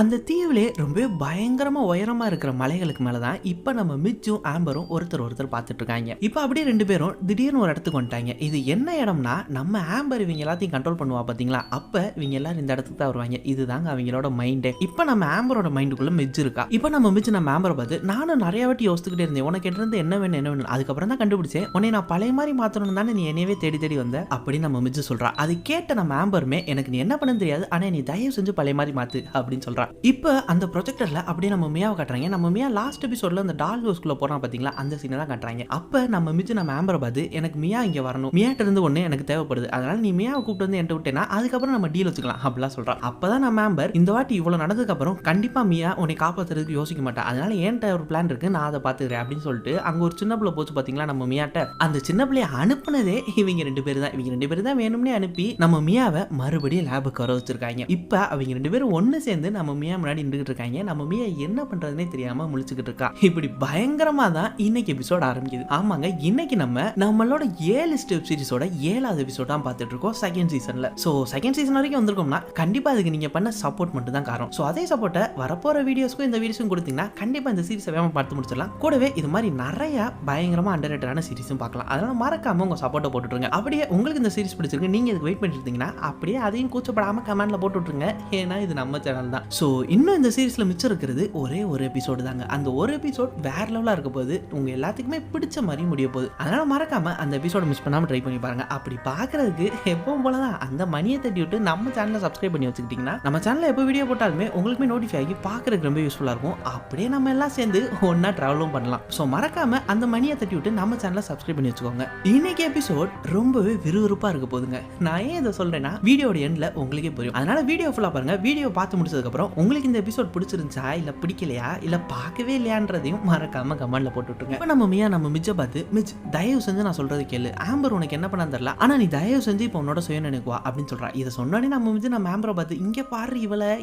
அந்த தீவுலே ரொம்ப பயங்கரமா உயரமா இருக்கிற மலைகளுக்கு மேலதான் இப்ப நம்ம மிச்சும் ஆம்பரும் ஒருத்தர் பார்த்துட்டு இருக்காங்க. இப்ப அப்படியே ரெண்டு பேரும் திடீர்னு ஒரு இடத்துக்கு வந்துட்டாங்க. இது என்ன இடம்னா நம்ம ஆம்பர் இவங்க எல்லாத்தையும் கண்ட்ரோல் பண்ணுவா பாத்தீங்களா, அப்ப இவங்க எல்லாரும் இந்த இடத்துக்கு தான் வருவாங்க. இதுதாங்க அவங்களோட மைண்டே. இப்ப நம்ம ஆம்பரோட மைண்டுக்குள்ள மிச்சு இருக்கா. இப்ப நம்ம மிச்சு நம்ம ஆம்பரை பார்த்து நானும் நிறைய வாட்டி யோசிச்சுக்கிட்டே இருந்தேன், உனக்கு இருந்து என்ன வேணும் அதுக்கப்புறம் தான் கண்டுபிடிச்சேன், உன்னை நான் பழைய மாதிரி மாத்தணும் தானே நீ என்னையவே தேடி வந்த அப்படின்னு நம்ம மிச்சு சொல்றா. அது கேட்ட நம்ம ஆம்பருமே எனக்கு நீ என்ன பண்ண தெரியாது, ஆனா நீ தயவு செஞ்சு பழைய மாதிரி மாத்து அப்படின்னு சொல்றா. இப்ப அந்த ப்ரொஜெக்டர்ல அப்படியே நம்ம மியாவை காட்டுறாங்க. நம்ம மியா லாஸ்ட் எபிசோட்ல அந்த டால் ஹவுஸ்க்குள்ள போறான் பாத்தீங்களா, அந்த சீனை தான் காட்டுறாங்க. அப்ப நம்ம மிச்சு நம்ம ஆம்பரை பார்த்து எனக்கு மியா இங்க வரணும், மியாட்ட இருந்து ஒண்ணு எனக்கு தேவைப்படுது, அதனால நீ மியாவை கூப்பிட்டு வந்து என்கிட்ட விட்டேன்னா அதுக்கப்புறம் நம்ம டீல் வச்சுக்கலாம் அப்படிலாம் சொல்றான். அப்பதான் நம்ம ஆம்பர் இந்த வாட்டி இவ்வளவு நடந்ததுக்கு அப்புறம் கண்டிப்பா மியா உன்னை காப்பாத்துறதுக்கு யோசிக்க மாட்டா, அதனால என்கிட்ட ஒரு பிளான் இருக்கு, நான் அதை பாத்துக்கிறேன் அப்படின்னு சொல்லிட்டு அங்க ஒரு சின்ன பிள்ளை போச்சு பாத்தீங்களா நம்ம மியாட்ட, அந்த சின்ன பிள்ளைய அனுப்புனதே இவங்க ரெண்டு பேரும் தான் வேணும்னே அனுப்பி நம்ம மியாவை மறுபடியும் லேபுக்கு வர வச்சிருக்காங்க. இப்ப அவங்க ரெண்டு பேரும் ஒண்ணு சேர்ந்து நம்ம மியா முன்னாடி நின்றுட்டு இருக்காங்க. நம்ம மியா என்ன பண்றதுனே தெரியாம முழிச்சுக்கிட்டு இருக்கா. இப்படி பயங்கரமா தான் இன்னைக்கு எபிசோட் ஆரம்பிக்குது. ஆமாங்க, இன்னைக்கு நம்மளோட 7 ஸ்டெப் சீரிஸோட 7வது எபிசோட் தான் பார்த்துட்டு இருக்கோம் செகண்ட் சீசன்ல. சோ செகண்ட் சீசன் வரைக்கும் வந்திருக்கோம்னா கண்டிப்பா அதுக்கு நீங்க பண்ண சப்போர்ட் மட்டும் தான் காரணம். சோ அதே சப்போர்ட்டை வரப்போற வீடியோஸ்க்கும் இந்த வீடியோஸும் கொடுத்தீங்கன்னா கண்டிப்பா இந்த சீரிஸை வேகமா பார்த்து முடிச்சிடலாம். கூடவே இது மாதிரி நிறைய பயங்கரமா அண்டர்ரேட்டடான சீரிஸும் பார்க்கலாம். அதனால மறக்காம உங்க சப்போர்ட்டை போட்டுருங்க. அப்படியே உங்களுக்கு இந்த சீரிஸ் பிடிச்சிருக்கு, நீங்க இதுக்கு வெயிட் பண்ணிட்டு இருந்தீங்கன்னா அப்படியே அதையும் கூச்சப்படாம கமெண்ட்ல போட்டு விட்டுருங்க. ஏன்னா இது நம்ம சேனல் தான். சோ இன்னும் இந்த சீரிஸ்ல மிச்சம் இருக்கிறது ஒரே ஒரு எபிசோடு தாங்க. அந்த ஒரு எபிசோட் வேற லெவலா இருக்க போது, உங்க எல்லாத்துக்குமே பிடிச்ச மாதிரி முடிய போகுது. அதனால மறக்காம அந்த எபிசோட மிஸ் பண்ணாம ட்ரை பண்ணி பாருங்க. அப்படி பாக்குறதுக்கு எப்பவும் போலதான் அந்த மணியை தட்டி விட்டு நம்ம சேனலை சப்ஸ்கிரைப் பண்ணி வச்சுக்கிட்டீங்கன்னா நம்ம சேனல்ல எப்போ வீடியோ போட்டாலுமே உங்களுக்குமே நோட்டிஃபை ஆகி பாக்குறதுக்கு ரொம்ப யூஸ்ஃபுல்லா இருக்கும். அப்படியே நம்ம எல்லாம் சேர்ந்து ஒன்னா டிராவலும் பண்ணலாம். சோ மறக்காம அந்த மணியை தட்டி விட்டு நம்ம சேனலை சப்ஸ்கிரைப் பண்ணி வச்சுக்கோங்க. இன்னைக்கு எபிசோட் ரொம்பவே விறுவிறுப்பா இருக்க போதுங்க. நான் ஏன் இதை சொல்றேன்னா வீடியோட எண்ட்ல உங்களுக்கே புரியும். அதனால வீடியோ ஃபுல்லா பாருங்க. வீடியோ பார்த்து முடிச்சதுக்கு அப்புறம் உங்களுக்கு இந்த எபிசோட் பிடிச்சிருந்துச்சா இல்ல பிடிக்கலையா இல்ல பார்க்கவே இல்லையான்றதையும் மறக்காம கமெண்ட்ல போட்டு விட்டுருங்க. இப்ப நம்ம மியா நம்ம மிச்ச பார்த்து மிச் தயவு செஞ்சு நான் சொல்றது கேளு, ஆம்பர் உனக்கு என்ன பண்ண தெரியல, ஆனா நீ தயவு செஞ்சு இப்ப உன்னோட சுய நினைக்குவா அப்படின்னு சொல்றா. இதை சொன்னோடனே நம்ம மிச்ச நம்ம ஆம்பரை பார்த்து இங்க பாரு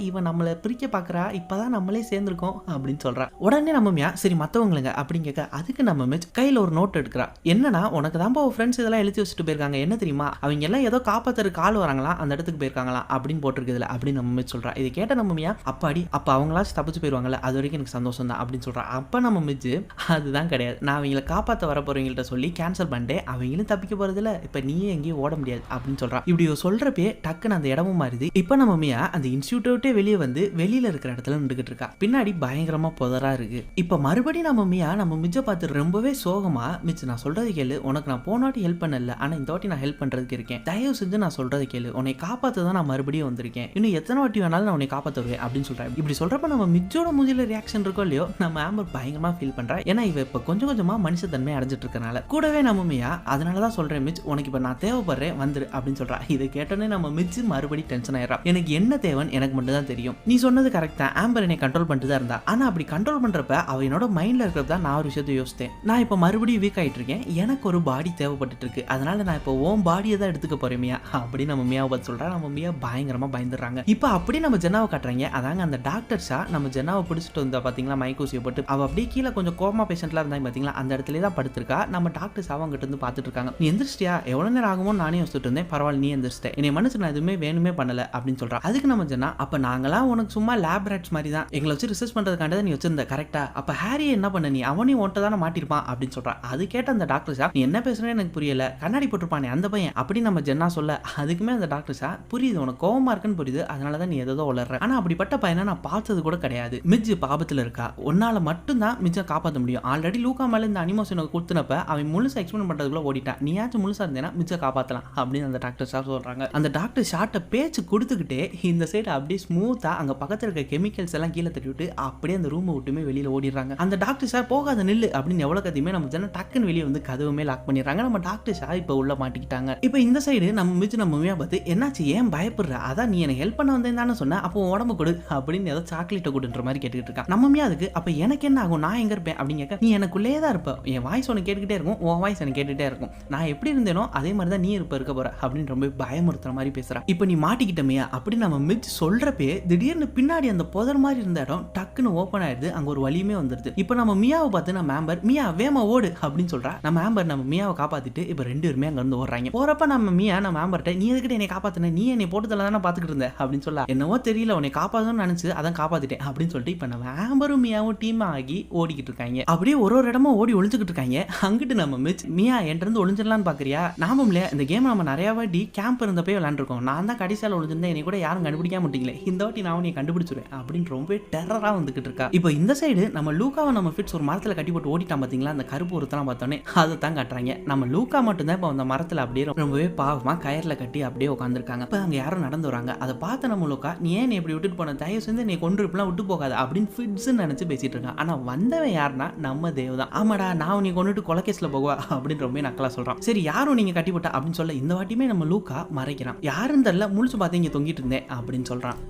இவன் நம்மளை பிரிக்க பாக்குறா, இப்பதான் நம்மளே சேர்ந்திருக்கோம் அப்படின்னு சொல்றா. உடனே நம்ம மியா சரி மத்தவங்களுங்க அப்படின்னு கேட்க, அதுக்கு நம்ம மிச் கையில ஒரு நோட் எடுக்கிறா. என்னன்னா உனக்கு தான் ஃப்ரெண்ட்ஸ் இதெல்லாம் எழுதி வச்சுட்டு போயிருக்காங்க, என்ன தெரியுமா அவங்க எல்லாம் ஏதோ காப்பாத்துறதுக்கு ஆள் வராங்களா, அந்த இடத்துக்கு போயிருக்காங்களா அப்படின்னு போட்டிருக்குதுல அப்படின்னு நம்ம மிச் சொல்றா. இதை கேட்ட நம்ம மியா அப்பாடி அப்ப அவங்களாச்சும் தப்பிச்சு போயிருவாங்கல்ல, அது வரைக்கும் எனக்கு சந்தோஷம் தான் அப்படின்னு சொல்றா. அப்ப நம்ம மிச்சு அதுதான் கிடையாது, நான் அவங்களை காப்பாற்ற வர போறவங்கள்ட்ட சொல்லி கேன்சல் பண்ணிட்டேன், அவங்களும் தப்பிக்க போறதில்ல, இப்ப நீயே எங்கேயும் ஓட முடியாது அப்படின்னு சொல்றா. இப்படி சொல்றப்பே டக்குன்னு அந்த இடமும் மாறுது. இப்ப நம்ம மியா அந்த இன்ஸ்டியூட்டை விட்டு வெளியே வந்து வெளியில இருக்கிற இடத்துல நின்றுகிட்டு இருக்கா. பின்னாடி பயங்கரமா புதரா இருக்கு. இப்ப மறுபடியும் நம்ம மியா நம்ம மிச்ச பார்த்து ரொம்பவே சோகமா, மிச்சு நான் சொல்றது கேளு, உனக்கு நான் போன வாட்டி ஹெல்ப் பண்ணல, ஆனா இந்த வாட்டி நான் ஹெல்ப் பண்றதுக்கு இருக்கேன், தயவு செஞ்சு நான் சொல்றது கேளு, உன்னை காப்பாத்த தான் நான் மறுபடியும் வந்திருக்கேன், இன்னும் எத்தனை வாட்டி வேணாலும் நான் உன்னை காப்பாத்துவேன் அப்படின்னு சொல்றேன். இப்படி சொல்றப்ப நம்ம மிச்சோட மூஞ்சில ரியாக்ஷன் இருக்கோ இல்லையோ நம்ம ஆம்பர் பயங்கரமா ஃபீல் பண்றா. ஏன்னா இவ இப்ப கொஞ்சம் கொஞ்சமா மனுஷ தன்மை அடைஞ்சிட்டு இருக்கனால. கூடவே நம்ம மியா அதனாலதான் சொல்றேன் மிச் உனக்கு இப்ப நான் தேவைப்படுறேன் வந்துரு அப்படின்னு சொல்றா. இதை கேட்டோன்னே நம்ம மிச் மறுபடியும் டென்ஷன் ஆயிரா. எனக்கு என்ன தேவைன்னு எனக்கு மட்டும் தான் தெரியும், நீ சொன்னது கரெக்ட் தான், ஆம்பர் என்னை கண்ட்ரோல் பண்ணிட்டு தான் இருந்தா, ஆனா அப்படி கண்ட்ரோல் பண்றப்ப அவ என்னோட மைண்ட்ல இருக்கிறதா நான் ஒரு விஷயத்தை யோசித்தேன், நான் இப்ப மறுபடியும் வீக் ஆயிட்டு இருக்கேன், எனக்கு ஒரு பாடி தேவைப்பட்டு இருக்கு, அதனால நான் இப்ப ஓம் பாடியை தான் எடுத்துக்க போறேன் மியா அப்படின்னு நம்ம மியாவை பார்த்து சொல்றா. நம்ம மியா பயங்கரமா பயந்துடுறாங்க. இப்ப அப்படியே நம்ம ஜென்னாவை காட்டுறாங்க. அதாங்க அந்த டாக்டர் ஷா நம்ம ஜென்னாவை பிடிச்சிட்டு வந்தா பாத்தீங்களா மைக்கூசியை போட்டு, அவ அப்படியே கீழே கொஞ்சம் கோமா பேஷண்ட்லாம் இருந்தாங்க பாத்தீங்களா, அந்த இடத்துல தான் படுத்திருக்கா. நம்ம டாக்டர் ஷா அவங்க கிட்ட இருந்து பாத்துட்டு இருக்காங்க. நீ எந்திரிச்சிட்டியா, எவ்வளவு நேரம் ஆகுமோ நானே யோசிச்சுட்டு இருந்தேன், பரவாயில்ல நீ எந்திரிச்சிட்டேன், என்னை மனுச்சு நான் எதுவுமே வேணுமே பண்ணல அப்படின்னு சொல்றா. அதுக்கு நம்ம ஜென்னா அப்ப நாங்களாம் உனக்கு சும்மா லேப் ரேட்ஸ் மாதிரி தான், எங்களை வச்சு ரிசர்ச் பண்றதுக்காண்ட நீ வச்சிருந்த கரெக்டா, அப்ப ஹாரியை என்ன பண்ண நீ, அவனையும் ஒன்ட்ட தானே மாட்டிருப்பான் அப்படின்னு சொல்றா. அது கேட்ட அந்த டாக்டர் ஷா நீ என்ன பேசுறேன்னு எனக்கு புரியல, கண்ணாடி போட்டிருப்பானே அந்த பையன் அப்படி நம்ம ஜென்னா சொல்ல, அதுக்குமே அந்த டாக்டர் ஷா புரியுது உனக்கு கோவமா இருக்குன்னு புரியுது, அதனாலதான் நீ ஏதோ உளர்ற, ஆனா அப்படிப்பட்ட பையனை நான் பார்த்தது கூட கிடையாது, மிஜ் பாபத்துல இருக்கா, உன்னால மட்டும் தான் மிஜ்ஜை காப்பாற்ற முடியும், ஆல்ரெடி லூக்கா மேல இந்த அனிமோஷனை கொடுத்தனப்ப அவன் முழுசா எக்ஸ்பிளைன் பண்றதுக்குள்ள ஓடிட்டான், நீயாச்சும் முழுசா இருந்தேன்னா மிஜ்ஜை காப்பாத்தலாம் அப்படின்னு அந்த டாக்டர் ஷா சொல்றாங்க. அந்த டாக்டர் ஷாட்ட பேச்சு கொடுத்துக்கிட்டே இந்த சைடு அப்படியே ஸ்மூத்தா அங்க பக்கத்துல இருக்க கெமிக்கல்ஸ் எல்லாம் கீழே தட்டி விட்டு அப்படியே அந்த ரூமை விட்டுமே வெளியில ஓடிடுறாங்க. அந்த டாக்டர் ஷா போகாத நில்லு அப்படின்னு எவ்வளவு கத்தியுமே நம்ம ஜன டக்குன்னு வெளியே வந்து கதவுமே லாக் பண்ணிடுறாங்க. நம்ம டாக்டர் ஷா இப்ப உள்ள மாட்டிக்கிட்டாங்க. இப்ப இந்த சைடு நம்ம மிஜ் நம்ம மூவியா பார்த்து என்னாச்சு ஏன் பயப்படுற, அதான் நீ எனக்கு ஹெல்ப் பண்ண வந்தேன் தானே சொன்ன, அப்போ உடம்பு கொடு அப்படின்னு ஏதோ சாக்லேட்டை கொடுன்ற மாதிரி கேட்டுக்கிட்டு இருக்கா. நம்ம மியா அதுக்கு அப்ப எனக்கு என்ன ஆகும், நான் எங்க இருப்பேன் அப்படின்னு கேட்க, நீ எனக்குள்ளே தான் இருப்ப, என் வாய்ஸ் உனக்கு கேட்டுக்கிட்டே இருக்கும், உன் வாய்ஸ் எனக்கு கேட்டுட்டே இருக்கும், நான் எப்படி இருந்தேனோ அதே மாதிரி தான் நீ இருக்க போற அப்படின்னு ரொம்ப பயமுறுத்துற மாதிரி பேசுறா. இப்ப நீ மாட்டிக்கிட்ட மியா அப்படின்னு நம்ம மிஜ் சொல்றப்பே திடீர்னு பின்னாடி அந்த புதர் மாதிரி இருந்த இடம் டக்குன்னு ஓப்பன் ஆயிடுது, அங்க ஒரு வலியுமே வந்துருது. இப்ப நம்ம மியாவை பார்த்து நம்ம ஆம்பர் மியா வேமா ஓடு அப்படின்னு சொல்றா. நம்ம ஆம்பர் நம்ம மியாவை காப்பாத்திட்டு இப்ப ரெண்டு பேருமே அங்க இருந்து ஓடுறாங்க. போறப்ப நம்ம மியா நம்ம ஆம்பர்ட்ட நீ எதுக்கிட்ட என்னை காப்பாத்தின, நீ என்னை போட்டுதல தானே பாத்துக்கிட்டு இருந்த அப்படின்னு சொல்ல, என்னவோ தெரியல உன்னை காப்பாத்த காப்பாற்றணும்னு நினைச்சு அதான் காப்பாத்திட்டேன் அப்படின்னு சொல்லிட்டு இப்போ நம்ம ஆம்பரும் மியாவும் டீம் ஆகி ஓடிக்கிட்டு இருக்காங்க. அப்படியே ஒரு இடமா ஓடி ஒளிஞ்சுக்கிட்டு இருக்காங்க. அங்கிட்டு நம்ம மிச் மியா என்கிட்ட இருந்து ஒளிஞ்சிடலான்னு பாக்குறியா? நாமும் இல்லையா இந்த கேம் நம்ம நிறைய வாட்டி கேம்ப் இருந்தப்போ விளையாண்டுருக்கோம். நான் தான் கடைசியால் ஒளிஞ்சிருந்தேன், என்னை கூட யாரும் கண்டுபிடிக்காம விட்டீங்களே, இந்த வாட்டி நான் நீ கண்டுபிடிச்சிருவேன் அப்படின்னு ரொம்ப டெரரா வந்துகிட்டு இருக்கா. இப்போ இந்த சைடு நம்ம லூக்காவை நம்ம ஃபிட்ஸ் ஒரு மரத்துல கட்டி போட்டு ஓடிட்டான் பாத்தீங்களா, அந்த கருப்பு ஒருத்தலாம் பார்த்தோன்னே அதை தான் காட்டுறாங்க. நம்ம லூக்கா மட்டும்தான் இப்போ அந்த மரத்துல அப்படியே ரொம்பவே பாவமா கயர்ல கட்டி அப்படியே உட்காந்துருக்காங்க. இப்போ அங்க யாரும் நடந்து வராங்க. அதை பார்த்து நம்ம லூக்கா நீ ஏன் இப்படி விட்டுட்டு போன, தயவு செஞ்சு நீ கொண்டு இருப்பலாம் விட்டு போகாது அப்படின்னு ஃபிட்ஸ் நினைச்சு பேசிட்டு இருக்கான். ஆனா வந்தவன் யாருன்னா நம்ம தேவ் தான். ஆமாடா நான் நீ கொண்டுட்டு கொலைகேஸ்ல போகுவா அப்படின்னு ரொம்ப நக்கலா சொல்றான். சரி யாரும் நீங்க கட்டி போட்டா அப்படின்னு சொல்ல இந்த வாட்டியுமே நம்ம லூக்கா மறைக்கிறான். யாருன்னு தெரியல, முழிச்சு பார்த்து இங்க தொங்கிட்டு இருந்தேன் அப்படின்னு சொல்றான்.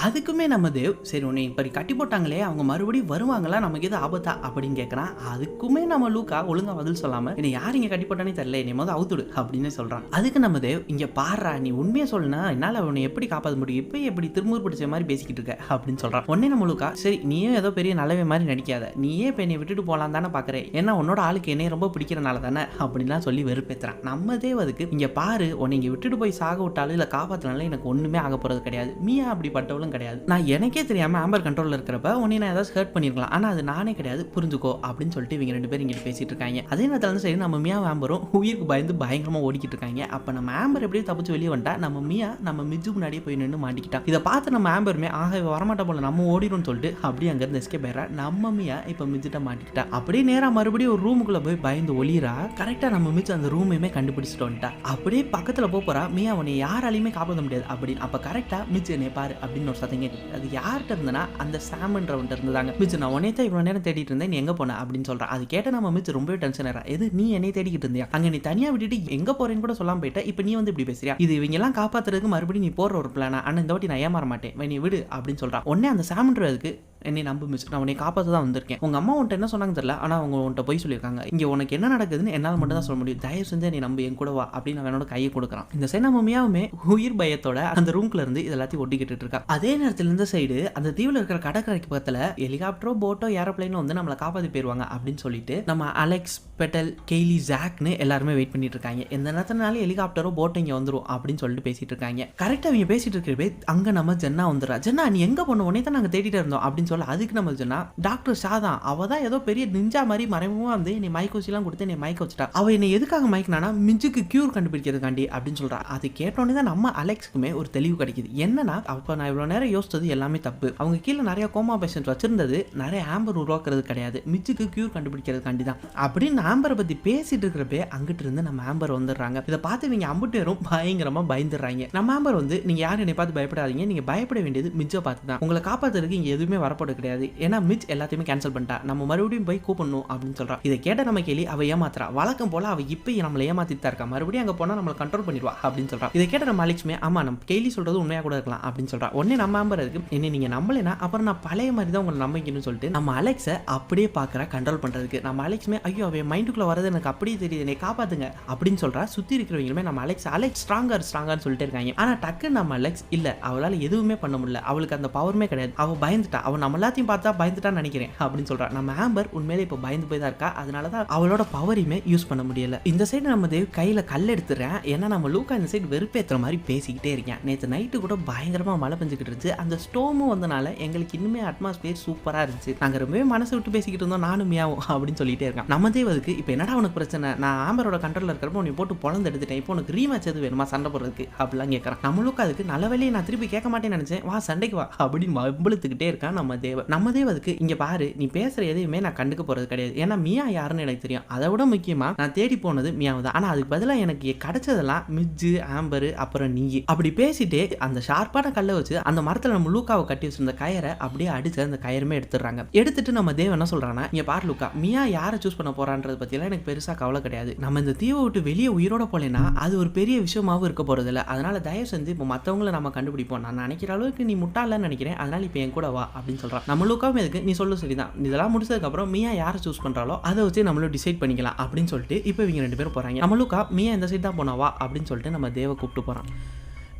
அதுக்குமே நம்ம தேவ் சரி உன்னை இப்படி கட்டி போட்டாங்களே அவங்க மறுபடியும் வருவாங்களா, நமக்கு எது ஆபத்தா அப்படின்னு கேட்கறான். அதுக்குமே நம்ம லூக்கா ஒழுங்கா பதில் சொல்லாம என்னை யார் இங்க கட்டி போட்டானே தெரியல, என்னை முதல் அவுத்துடு அப்படின்னு சொல்றான். அதுக்கு நம்ம தேவ் இங்க பாடுறா நீ உண்மையை சொல்லுனா என்னால அவனை எப்படி காப்பாற்ற முடியும், இப்போ எப்படி திரும்பூர் பிடிச்ச மாதிரி பேசிக்கிட்டு இருக்க அப்படின்னு சொல்றான். உடனே நம்ம லூக்கா சரி நீயே ஏதோ பெரிய நல்லவே மாதிரி நடிக்காத, நீயே இப்போ என்னை விட்டுட்டு போலாம் தானே பாக்குறேன், ஏன்னா உன்னோட ஆளுக்கு என்னைய ரொம்ப பிடிக்கிறனால தானே அப்படின்லாம் சொல்லி வெறுப்பேத்துறான். நம்ம தேவ் அதுக்கு இங்க பாரு உன்னை இங்க விட்டுட்டு போய் சாக விட்டாலும் இல்ல காப்பாத்தினாலும் எனக்கு ஒண்ணுமே ஆக போறது கிடையாது, மியா அப்படிப்பட்டவளும் கிடையாது, நான் எனக்கே தெரியாம ஆம்பர் கண்ட்ரோல்ல இருக்கிறப்ப உன்னை நான் ஏதாவது ஹர்ட் பண்ணிருக்கலாம், ஆனா அது நானே கிடையாது புரிஞ்சுக்கோ அப்படின்னு சொல்லிட்டு இவங்க ரெண்டு பேரும் இங்கிட்ட பேசிட்டு இருக்காங்க. அதே நேரத்துல வந்து சரி நம்ம மியா ஆம்பரும் உயிருக்கு பயந்து பயங்கரமா ஓடிக்கிட்டு இருக்காங்க. அப்ப நம்ம ஆம்பர் எப்படியும் தப்பிச்சு வெளியே வந்துட்டா நம்ம மியா நம்ம மிஜு முன்னாடியே போய் நின்று மாட்டிக்கிட்டா. இதை பார்த்து நம்ம ஆம்பருமே ஆக வரமாட்டா போல நம்ம ஓடிடும் சொல்லிட்டு அப்படியே அங்க இருந்து எஸ்கேப் ஆயிரா. நம்ம மியா இப்ப மிஜிட்ட மாட்டிக்கிட்டா. அப்படியே நேரா மறுபடியும் ஒரு ரூமுக்குள்ள போய் பயந்து ஒளிரா. கரெக்டா நம்ம மிஜ் அந்த ரூமையுமே கண்டுபிடிச்சிட்டு வந்துட்டா. அப்படியே பக்கத்துல போறா, மியா உன்னை யாராலையுமே காப்பாற்ற முடியாது அப்படின்னு. அப்ப கரெக்டா மிஜ் என்னை பாரு அப்படின்னு ஒரு சத்தம் கேட்குது. அது யார்கிட்ட இருந்தனா அந்த சாமன்றவன்ட்ட இருந்ததாங்க. மிச்சு நான் உன்னை தான் இவ்வளவு நேரம் தேடிட்டு இருந்தேன், நீ எங்க போன அப்படின்னு சொல்றான். அது கேட்ட நம்ம மிச்சு ரொம்பவே டென்ஷன் ஆறா. எது நீ என்னை தேடிக்கிட்டு இருந்தியா, அங்க நீ தனியா விட்டுட்டு எங்க போறேன்னு கூட சொல்லாம போயிட்ட, இப்ப நீ வந்து இப்படி பேசுறியா, இது இவங்க எல்லாம் காப்பாத்துறதுக்கு மறுபடியும் நீ போற ஒரு பிளானா, ஆனா இந்த வாட்டி நான் ஏமாற மாட்டேன் நீ விடு அப்படின்னு சொல்றான். உடனே அந்த சாமன்றதுக்கு என்னை நம்ப மிஸ், நான் உன்னை காப்பாற்ற தான் வந்திருக்கேன், உங்க அம்மா உன்ட்ட என்ன சொன்னாங்க தெரியல, ஆனா அவங்க உன்ட்ட போய் சொல்லியிருக்காங்க, இங்க உனக்கு என்ன நடக்குதுன்னு என்னால் மட்டும் தான் சொல்ல முடியும், தயவு செஞ்சு நீ நம்ப என் கூட வா அப்படின்னு அவனோட கையை கொடுக்குறான். இந்த சைடு நம்ம மியாவுமே உயிர் பயத்தோட அந்த ரூம்ல இருந்து இதெல்லாத்தையும் ஒட்டிக்கிட்டு இருக்கா. அதே நேரத்தில் இந்த சைடு அந்த தீவுல இருக்கிற கடற்கரைக்கு பக்கத்துல ஹெலிகாப்டரோ போட்டோ ஏரோப்ளைனோ வந்து நம்மளை காப்பாற்றி போயிருவாங்க அப்படின்னு சொல்லிட்டு நம்ம அலெக்ஸ் பெட்டல் கெய்லி ஜாக்னு எல்லாருமே வெயிட் பண்ணிட்டு இருக்காங்க. எந்த நேரத்தினால ஹெலிகாப்டரோ போட்டோ இங்க வந்துரும் அப்படின்னு சொல்லிட்டு பேசிட்டு இருக்காங்க. கரெக்டா அவங்க பேசிட்டு இருக்கிறப்பே அங்க நம்ம ஜென்னா வந்துடுறா. ஜென்னா நீ எங்க போன, உடனே தான் நாங்க தேடிட்டு இருந்தோம் அப்படின்னு சொல்ல. அதுக்கு நம்ம ஜென்னா டாக்டர் ஷாதான், அவ தான் ஏதோ பெரிய நிஞ்சா மாதிரி மறைமுகமா வந்து என்னை மயக்கூசிலாம் கொடுத்து என்னை மயக்க வச்சுட்டா, அவ என்னை எதுக்காக மயக்கினா மிஞ்சுக்கு கியூர் கண்டுபிடிக்கிறதுக்காண்டி அப்படின்னு சொல்றா. அது கேட்டோன்னே தான் நம்ம அலெக்ஸ்க்குமே ஒரு தெளிவு கிடைக்குது. என்னன்னா அப்ப நான் இவ்வளவு நேரம் யோசிச்சது எல்லாமே தப்பு, அவங்க கீழே நிறைய கோமா பேஷண்ட் வச்சிருந்தது நிறைய ஆம்பர் உருவாக்குறது கிடையாது, மிச்சுக்கு கியூர் கண்டுபிடிக்கிறதுக்காண்டி தான் அப்படின்னு ஆம்பரை பத்தி பேசிட்டு இருக்கிறப்பே அங்கிட்டு இருந்து நம்ம ஆம்பர் வந்துடுறாங்க. இதை பார்த்து இவங்க அம்புட்டேரும் பயங்கரமா பயந்துடுறாங்க. நம்ம ஆம்பர் வந்து நீங்க யாரும் என்னை பார்த்து பயப்படாதீங்க, நீங்க பயப்பட வேண்டியது மிச்சை பார்த்து தான், உங்களை காப்பாத்துறதுக்கு இங்க எதுவுமே வரப்போது கிடையாது, ஏன்னா மிச் எல்லாத்தையுமே கேன்சல் பண்ணிட்டா, நம்ம மறுபடியும் போய் கூப்பிடணும் அப்படின்னு சொல்றா. இதை கேட்ட நம்ம கேள்வி அவ ஏமாத்துறா. வழக்கம் போல அவ இப்ப நம்மளை ஏமாத்திட்டு இருக்கா, மறுபடியும் அங்க போனா நம்மளை கண்ட்ரோல் பண்ணிடுவா அப்படின்னு சொல்றா. இதை கேட்ட நம்ம அலெக்ஸ்மே ஆமா நம்ம கேள்வி சொல்றது உண்மையா கூட இருக்கலாம் அப்படின்னு சொல்றா. உடனே நம்ம ஆம்பர் இருக்கு என்ன நீங்க நம்பலைன்னா அப்புறம் நான் பழைய மாதிரி தான் உங்களை நம்பிக்கணும்னு சொல்லிட்டு நம்ம அலெக்ஸை அப்படியே பாக்குறா கண்ட்ரோல் பண்றதுக்கு. நம்ம அலெக்ஸ்மே ஐயோ அவன் மைண்டுக்குள்ள வரது எனக்கு அப்படியே தெரியுது, என்னை காப்பாத்துங்க அப்படின்னு சொல்றா. சுத்தி இருக்கிறவங்களுமே நம்ம அலெக்ஸ் ஸ்ட்ராங்கர்னு சொல்லிட்டு இருக்காங்க. ஆனா டக்கு நம்ம அலெக்ஸ் இல்ல அவளால எதுவுமே பண்ண முடியல, அவளுக்கு அந்த பவருமே கிடையாது, அவ பயந்துட்டா, அவ நம்ம எல்லாத்தையும் பார்த்தா பயந்துட்டான்னு நினைக்கிறேன் அப்படின்னு சொல்றா. நம்ம ஆம்பர் உண்மையிலே இப்ப பயந்து போய் தான் இருக்கா, அதனாலதான் அவளோட பவரையுமே யூஸ் பண்ண முடியல. இந்த சைடு நம்ம தேவ் கையில கல் எடுத்துறேன், ஏன்னா நம்ம லூக்கா இந்த சைடு வெறுப்பேற்றுற மாதிரி பேசிக்கிட்டே இருக்கேன். நேற்று நைட்டு கூட பயங்கரமா மழை பெஞ்சுக்கிட்டு இருந்துச்சு, அந்த ஸ்டோமும் வந்தனால எங்களுக்கு இன்னுமே அட்மாஸ்பியர் சூப்பரா இருந்துச்சு, நாங்க ரொம்பவே மனசு விட்டு பேசிக்கிட்டு இருந்தோம் நானும் மியாவும் அப்படின்னு சொல்லிட்டே இருக்கான். நம்ம தேவதுக்கு இப்ப என்னடா உனக்கு பிரச்சனை, நான் ஆம்பரோட கண்ட்ரோல்ல இருக்கிறப்ப உன்னை போட்டு பொழந்து எடுத்துட்டேன், இப்போ உனக்கு ரீமேட்ச் எது வேணுமா சண்டை போடுறதுக்கு அப்படிலாம் கேட்கறான். நம்மளுக்கு அதுக்கு நல்ல வேலையை நான் திருப்பி கேட்க மாட்டேன்னு நினைச்சேன், வா சண்டைக்கு வா அப்படின்னு வம்பிழுத்துக்கிட்டே இருக்கான் நம்ம தேவ. நம்ம தேவதுக்கு இங்க பாரு நீ பேசுற எதையுமே நான் கண்டுக்க போறது கிடையாது, ஏன்னா மியா யாருன்னு எனக்கு தெரியும், அதை விட முக்கியமா நான் தேடி போனது மியாவு தான், ஆனா அதுக்கு பதிலாக எனக்கு கிடைச்சதெல்லாம் மிஜ்ஜு ஆம்பரு அப்புறம் நீ அப்படி பேசிட்டே அந்த ஷார்ப்பான கல்லை வச்சு அந்த மரத்துல நம்ம லூக்காவை கட்டி வச்சிருந்த கயரை அப்படியே அடிச்சு அந்த கயருமே எடுத்துடுறாங்க. எடுத்துட்டு நம்ம தேவ் என்ன சொல்றான்னா இங்க பாரு லூக்கா, மியா யாரை சூஸ் பண்ண போறான்றது பத்தியெல்லாம் எனக்கு பெருசா கவலை கிடையாது, நம்ம இந்த தீவை விட்டு வெளியே உயிரோட போலேன்னா அது ஒரு பெரிய விஷயமாவும் இருக்க போறது இல்லை, அதனால தயவு செஞ்சு இப்போ மற்றவங்களை நம்ம கண்டுபிடிப்போம், நான் நினைக்கிற அளவுக்கு நீ முட்டாளன்னு நினைக்கிறேன், அதனால இப்போ என் கூட வா அப்படின்னு சொல்றான். நம்ம லூக்காவும் எதுக்கு நீ சொல்லு சரிதான், இதெல்லாம் முடிச்சதுக்கு அப்புறம் மியா யாரை சூஸ் பண்றாலோ அதை வச்சு நம்மளும் டிசைட் பண்ணிக்கலாம் அப்படின்னு சொல்லிட்டு இப்போ இவங்க ரெண்டு பேரும் போறாங்க. நம்ம லூக்கா மியா இந்த சைடு தான் போனவா அப்படின்னு சொல்லிட்டு நம்ம தேவை கூப்பிட்டு போறான்.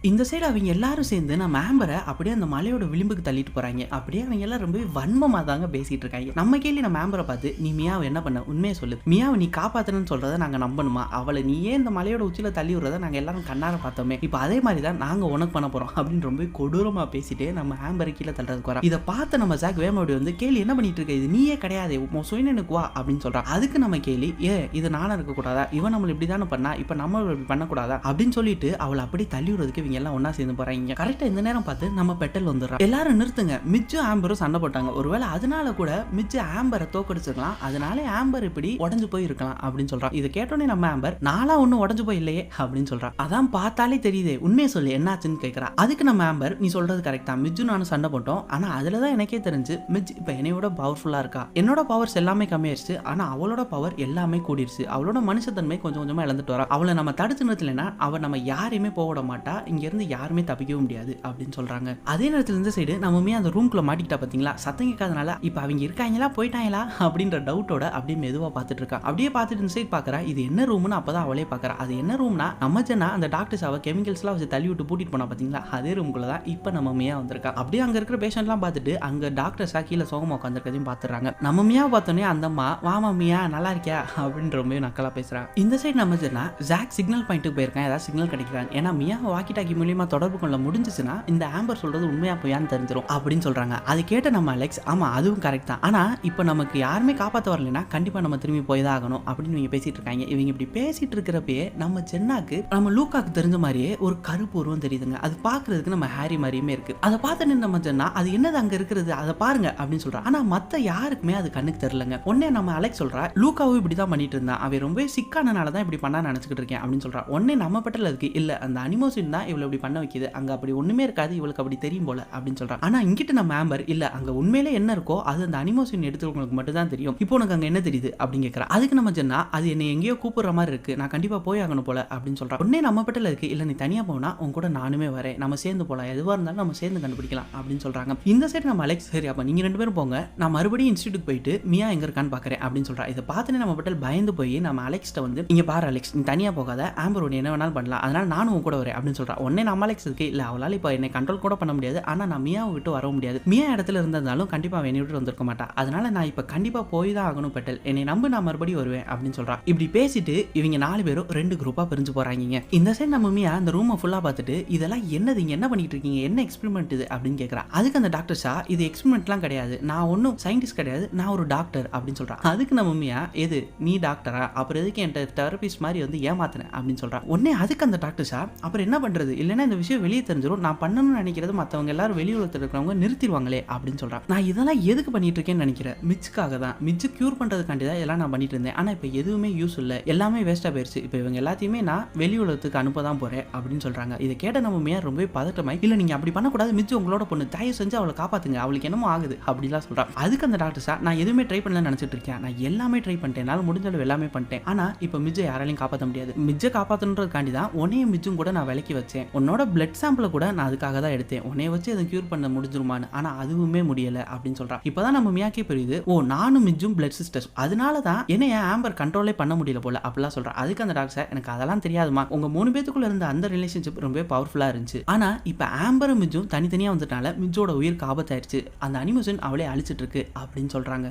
இந்த சைடு அவங்க எல்லாரும் சேர்ந்து நம்ம ஆம்பரை அப்படியே அந்த மலையோட விளிம்புக்கு தள்ளிட்டு போறாங்க. அப்படியே அவங்க எல்லாம் ரொம்ப வன்மமா தாங்க பேசிட்டு இருக்காங்க. நம்ம கேள்வி நம்ம ஆம்பரை பார்த்து, நீ மியாவை என்ன பண்ண, உண்மையை சொல்லு, மியாவை நீ காப்பாத்தணும்னு சொல்றதை நாங்க நம்பணுமா, அவளை நீ ஏன் இந்த மலையோட உச்சியில தள்ளி விடுறத நாங்க எல்லாரும் கண்ணார பார்த்தோமே, இப்ப அதே மாதிரி தான் நாங்க உனக்கு பண்ண போறோம் அப்படின்னு ரொம்ப கொடூரமா பேசிட்டு நம்ம ஆம்பரை கீழே தள்ளுறதுக்கு வரோம். இதை பார்த்து நம்ம ஜாக் வேமோடி வந்து, கேள்வி என்ன பண்ணிட்டு இருக்க, இது நீயே கிடையாது, சுயனுக்கு வா அப்படின்னு சொல்றான். அதுக்கு நம்ம கேள்வி, இது நானா இருக்க கூடாதா, இவன் நம்மள இப்படிதானே பண்ணா, இப்ப நம்ம இப்படி பண்ணக்கூடாதா அப்படின்னு சொல்லிட்டு அவளை அப்படி தள்ளி விடுறதுக்கு இவங்க எல்லாம் ஒன்னா சேர்ந்து போறாங்க. கரெக்டா இந்த நேரம் பார்த்து நம்ம பெட்டல் வந்துடுறோம். எல்லாரும் நிறுத்துங்க, மிச்சும் ஆம்பரும் சண்டை போட்டாங்க, ஒருவேளை அதனால கூட மிச்சு ஆம்பரை தோக்கடிச்சிருக்கலாம், அதனால ஆம்பர் இப்படி உடஞ்சு போய் இருக்கலாம் அப்படின்னு சொல்றான். இதை கேட்டோன்னே நம்ம ஆம்பர், நாளா ஒன்னும் உடஞ்சு போய் இல்லையே அப்படின்னு சொல்றான். அதான் பார்த்தாலே தெரியுதே, உண்மையை சொல்லு என்னாச்சுன்னு கேட்கறா. அதுக்கு நம்ம ஆம்பர், நீ சொல்றது கரெக்ட் தான், மிச்சு நானும் சண்டை போட்டோம், ஆனா அதுலதான் எனக்கே தெரிஞ்சு மிச்சு இப்ப என்னையோட பவர்ஃபுல்லா இருக்கா, என்னோட பவர்ஸ் எல்லாமே கம்மியாயிருச்சு, ஆனா அவளோட பவர் எல்லாமே கூடிருச்சு, அவளோட மனுஷத்தன்மை கொஞ்சம் கொஞ்சமா இழந்துட்டு வரா, அவளை நம்ம தடுத்து நிறுத்தலைன்னா அவ நம்ம யாரையுமே போக விட மாட்டா, இங்க இருந்து யாருமே தப்பிக்கவும் முடியாது அப்படின்னு சொல்றாங்க. அதே நேரத்தில் இந்த சைடு நம்ம அந்த ரூம்குள்ள மாட்டிக்கிட்டா பாத்தீங்களா, சத்தம் கேட்காதனால இப்ப அவங்க இருக்காங்களா போயிட்டாங்களா அப்படின்ற டவுட்டோட அப்படியே மெதுவா பார்த்துட்டு இருக்கா. அப்படியே பார்த்துட்டு இந்த சைடு பாக்குறா, இது என்ன ரூம்னு அப்பதான் அவளே பாக்குறா. அது என்ன ரூம்னா, நம்ம ஜென்னா அந்த டாக்டர்ஸ் அவ கெமிக்கல்ஸ் எல்லாம் வச்சு தள்ளி விட்டு பூட்டிட்டு போனா பாத்தீங்களா, அதே ரூம்குள்ளதான் இப்ப நம்ம மியா வந்திருக்கா. அப்படியே அங்க இருக்கிற பேஷண்ட் எல்லாம் பார்த்துட்டு அங்க டாக்டர்ஸா கீழே சோகமா உட்காந்துருக்கதையும் பாத்துறாங்க. நம்ம மியா பார்த்தோன்னே அந்த அம்மா, வாமா மியா நல்லா இருக்கியா அப்படின்னு ரொம்ப நக்கலா பேசுறா. இந்த சைடு நம்ம ஜென்னா ஜாக் சிக்னல் பாயிண்ட்டுக்கு போயிருக்கேன், ஏதாவது சிக்னல் கிடைக்கிறாங்க, ஏன்னா மியா வாக்கி டாக்கி மூலியமா தொடர்பு கொள்ள முடிஞ்சிச்சுன்னா இந்த ஆம்பர் சொல்றது உண்மையா போயான்னு தெரிஞ்சிடும் அப்படின்னு சொல்றாங்க. அது கேட்ட நம்ம அலெக்ஸ், ஆமா அதுவும் கரெக்ட் தான், ஆனா இப்ப நமக்கு யாருமே காப்பாற்ற வரலைன்னா கண்டிப்பா நம்ம திரும்பி போய் தான் ஆகணும் அப்படின்னு இவங்க பேசிட்டு இருக்காங்க. இவங்க இப்படி பேசிட்டு இருக்கிறப்பயே நம்ம ஜென்னாக்கு நம்ம லூக்காக்கு தெரிஞ்ச மாதிரியே ஒரு கருப்பு உருவம் தெரியுதுங்க. அது பாக்குறதுக்கு நம்ம ஹாரி மாதிரியுமே இருக்கு. அதை பார்த்துட்டு நம்ம ஜென்னா, அது என்னது அங்க இருக்கிறது அதை பாருங்க அப்படின்னு சொல்றா. ஆனா மத்த யாருக்குமே அது கண்ணுக்கு தெரியலங்க. உடனே நம்ம அலெக்ஸ் சொல்றா, லூக்காவும் இப்படிதான் பண்ணிட்டு இருந்தான், அவன் ரொம்ப சிக்கானனாலதான் இப்படி பண்ணா நினைச்சுக்கிட்டு இருக்கேன் அப்படின்னு சொல்றா. உடனே நம்ம பட்டல இருக்கு, இல்ல அந்த அனிமோசின் தான் இவளை இப்படி பண்ண வைக்குது, அங்க அப்படி ஒண்ணுமே இருக்காது, இவளுக்கு அப்படி தெரியும் போல அப்படின்னு சொல்றான். ஆனா இங்கிட்ட நம்ம ஆம்பர், இல்ல அங்க உண்மையிலே என்ன இருக்கோ அது அந்த அனிமோசின் எடுத்துறவங்களுக்கு மட்டும் தான் தெரியும், இப்போ உனக்கு அங்க என்ன தெரியுது அப்படின்னு கேட்கறா. அதுக்கு நம்ம ஜென்னா, அது என்னை எங்கேயோ கூப்பிடுற மாதிரி இருக்கு, நான் கண்டிப்பா போய் ஆகணும் போல அப்படின்னு சொல்றான். உடனே நம்ம பட்டல இருக்கு, இல்ல நீ தனியா போனா உன் கூட நானுமே வரேன், நம்ம சேர்ந்து போலாம், எதுவா இருந்தாலும் நம்ம சேர்ந்து கண்டுபிடிக்கலாம் அப்படின்னு சொல்றாங்க. இந்த சைடு நம்ம அலெக்ஸ், சரி அப்ப நீங்க ரெண்டு பேரும் போங்க, நான் மறுபடியும் இன்ஸ்டியூட் போயிட்டு மியா எங்க இருக்கான்னு பாக்குறேன் அப்படின்னு சொல்றா. இதை பார்த்துட்டு நம்ம பட்டல் பயந்து போய் நம்ம அலெக்ஸ்ட வந்து, இங்க பாரு அலெக்ஸ், நீ தனியா போகாத, ஆம்பர் என்ன வேணாலும் பண்ணலாம், அதனால நானும் உன் கூட வரேன் அப்படின்னு சொல்றா. உடனே நம்ம அலெக்ஸ் இருக்கு, இல்ல அவளால இப்ப என்னை கண்ட்ரோல் கூட பண்ண முடியாது, ஆனா நான் மியாவை விட்டு வர முடியாது, மியா இடத்துல இருந்தாலும் கண்டிப்பா என்னை விட்டு வந்திருக்க மாட்டா, அதனால நான் இப்ப கண்டிப்பா போய் தான் ஆகணும் பெட்டல், என்னை நம்பு, நான் மறுபடியும் வருவேன் அப்படின்னு சொல்றா. இப்படி பேசிட்டு இவங்க 4 பேரும் 2 குரூப்பா பிரிஞ்சு போறாங்க. இந்த சைடு நம்ம மியா அந்த ரூமை ஃபுல்லா பார்த்துட்டு, இதெல்லாம் என்னது, இங்க என்ன பண்ணிட்டு இருக்கீங்க, என்ன எக்ஸ்பெரிமெண்ட் இது அப்படின்னு கேட்கறா. அதுக்கு அந்த டாக்டர்ஸா, இது எக்ஸ்பெரிமெண்ட்லாம் கிடையாது, நான் ஒன்னும் சயின்டிஸ்ட் கிடையாது, நான் ஒரு டாக்டர் அப்படின்னு சொல்றா. அதுக்கு நம்ம மியா, எது நீ டாக்டரா, அப்புறம் எதுக்கு என்கிட்ட தெரபிஸ்ட் மாதிரி வந்து ஏமாத்தின அப்படின்னு சொல்றா. உடனே அதுக்கு அந்த டாக்டர்ஸா, அப்புறம் என்ன பண்றது, இல்லைன்னா இந்த விஷயம் வெளியே தெரிஞ்சிடும், நான் பண்ணணும்னு நினைக்கிறது மற்றவங்க எல்லாரும் வெளி உலகத்தில் இருக்கிறவங்க நிறுத்திடுவாங்களே அப்படின்னு சொல்றான். நான் இதெல்லாம் எதுக்கு பண்ணிட்டு இருக்கேன்னு நினைக்கிறேன், மிச்சுக்காக தான், மிச்சு கியூர் பண்றதுக்காண்டி தான் எல்லாம் நான் பண்ணிட்டு இருந்தேன், ஆனா இப்போ எதுவுமே யூஸ் இல்லை, எல்லாமே வேஸ்டா போயிருச்சு, இப்போ இவங்க எல்லாத்தையுமே நான் வெளி உலகத்துக்கு அனுப்ப தான் போறேன் அப்படின்னு சொல்றாங்க. இதை கேட்ட நம்ம மியா ரொம்ப பதட்டமாய், இல்ல நீங்க அப்படி பண்ணக்கூடாது, மிச்சு உங்களோட பொண்ணு, தயவு செஞ்சு அவளை காப்பாத்துங்க, அவளுக்கு என்னமோ ஆகுது அப்படிலாம் சொல்றான். அதுக்கு அந்த டாக்டர்ஸா, நான் எதுவுமே ட்ரை பண்ணல நினைச்சிட்டு இருக்கேன், நான் எல்லாமே ட்ரை பண்ணிட்டேன், என்னால் முடிஞ்ச அளவு எல்லாமே பண்ணிட்டேன், ஆனா இப்போ மிச்சை யாராலையும் காப்பாற்ற முடியாது, மிச்சை காப்பாற்றணுன்றதுக்காண்டி தான் உன்னைய மிச்சும் கூட நான் விலைக்கு வச்சேன், உன்னோட பிளட் சாம்பிளை கூட நான் அதுக்காக தான் எடுத்தேன், உன்னைய வச்சு அதை கியூர் பண்ண முடிஞ்சிருமான்னு, ஆனா அதுவுமே முடியல அப்படின்னு சொல்றான். இப்பதான் நம்ம மியாக்கே புரியுது, ஓ நானும் மிச்சும் பிளட் சிஸ்டர்ஸ், அதனால தான் என்னைய ஆம்பர் கண்ட்ரோலே பண்ண முடியல போல அப்படிலாம் சொல்றான். அதுக்கு அந்த டாக்டர், எனக்கு அதெல்லாம் தெரியாதுமா, உங்க 3 பேத்துக்குள்ள இருந்த அந்த ரிலேஷன்ஷிப் ரொம்ப பவர்ஃபுல்லா இருந்துச்சு, ஆனா இப்ப ஆம்பரும் மிச்சும் தனித்தனியா வந்துட்டால மிச்சோட உயிருக்கு ஆபத்தாயிருச்சு, அந்த அனிமோஷன் அவளே அழிச்சிட்டு இருக்கு அப்படின்னு சொல்றாங்க.